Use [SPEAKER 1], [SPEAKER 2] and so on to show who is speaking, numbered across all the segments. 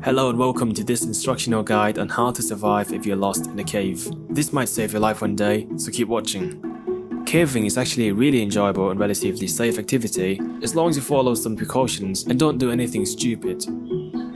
[SPEAKER 1] Hello and welcome to this instructional guide on how to survive if you're lost in a cave. This might save your life one day, so keep watching. Caving is actually a really enjoyable and relatively safe activity as long as you follow some precautions and don't do anything stupid.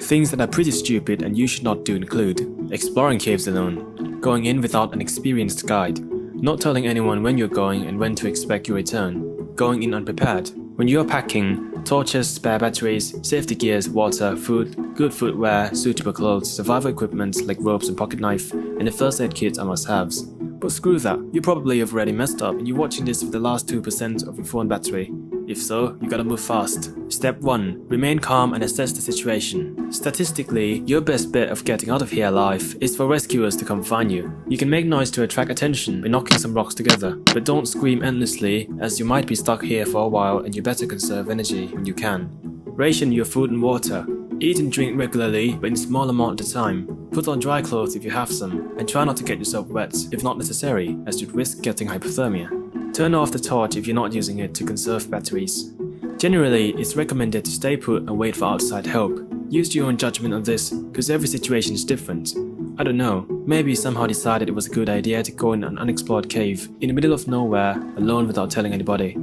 [SPEAKER 1] Things that are pretty stupid and you should not do include exploring caves alone, going in without an experienced guide, not telling anyone when you're going and when to expect your return, going in unprepared. When you're packing, torches, spare batteries, safety gears, water, food, good footwear, suitable clothes, survival equipment like ropes and pocket knife, and a first aid kit are must-haves. But screw that, you probably have already messed up and you're watching this with the last 2% of your phone battery. If so, you gotta move fast. Step 1. Remain calm and assess the situation. Statistically, your best bet of getting out of here alive is for rescuers to come find you. You can make noise to attract attention by knocking some rocks together, but don't scream endlessly as you might be stuck here for a while and you better conserve energy when you can. Ration your food and water. Eat and drink regularly, but in small amount at a time. Put on dry clothes if you have some, and try not to get yourself wet if not necessary, as you'd risk getting hypothermia. Turn off the torch if you're not using it to conserve batteries. Generally, it's recommended to stay put and wait for outside help. Use your own judgment on this, because every situation is different. I don't know, maybe you somehow decided it was a good idea to go in an unexplored cave in the middle of nowhere, alone without telling anybody.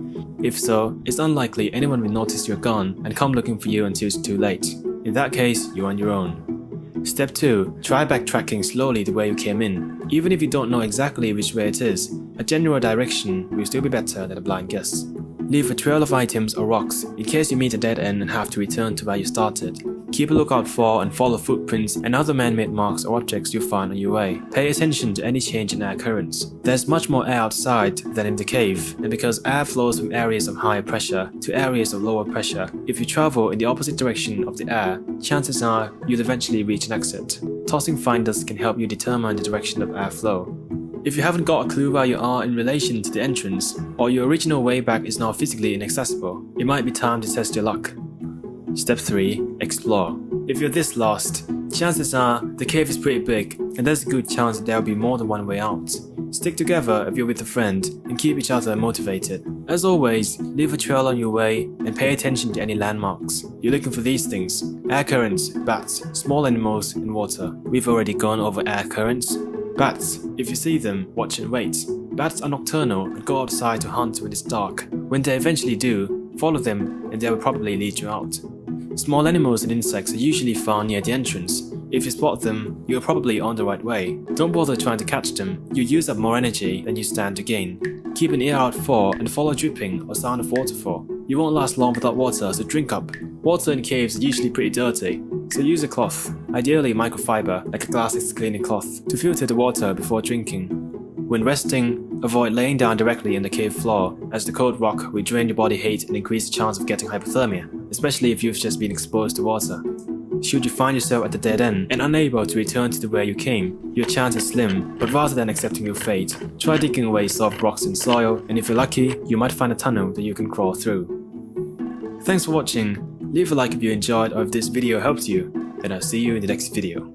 [SPEAKER 1] If so, it's unlikely anyone will notice you're gone and come looking for you until it's too late. In that case, you're on your own. Step 2. Try backtracking slowly the way you came in. Even if you don't know exactly which way it is, a general direction will still be better than a blind guess. Leave a trail of items or rocks in case you meet a dead end and have to return to where you started. Keep a lookout for and follow footprints and other man-made marks or objects you find on your way. Pay attention to any change in air currents. There's much more air outside than in the cave, and because air flows from areas of higher pressure to areas of lower pressure, if you travel in the opposite direction of the air, chances are you'll eventually reach an exit. Tossing finders can help you determine the direction of airflow. If you haven't got a clue where you are in relation to the entrance, or your original way back is now physically inaccessible, it might be time to test your luck. Step 3. Explore. If you're this lost, chances are the cave is pretty big and there's a good chance that there will be more than one way out. Stick together if you're with a friend and keep each other motivated. As always, leave a trail on your way and pay attention to any landmarks. You're looking for these things: air currents, bats, small animals, and water. We've already gone over air currents. Bats, if you see them, watch and wait. Bats are nocturnal and go outside to hunt when it's dark. When they eventually do, follow them and they will probably lead you out. Small animals and insects are usually found near the entrance. If you spot them, you're probably on the right way. Don't bother trying to catch them, you use up more energy than you stand to gain. Keep an ear out for and follow dripping or sound of waterfall. You won't last long without water, so drink up. Water in caves are usually pretty dirty, so use a cloth, ideally microfiber like a glass cleaning cloth, to filter the water before drinking. When resting, avoid laying down directly in the cave floor, as the cold rock will drain your body heat and increase the chance of getting hypothermia, especially if you've just been exposed to water. Should you find yourself at the dead end and unable to return to the way you came, your chance is slim, but rather than accepting your fate, try digging away soft rocks and soil, and if you're lucky, you might find a tunnel that you can crawl through. Thanks for watching. Leave a like if you enjoyed or if this video helped you, and I'll see you in the next video.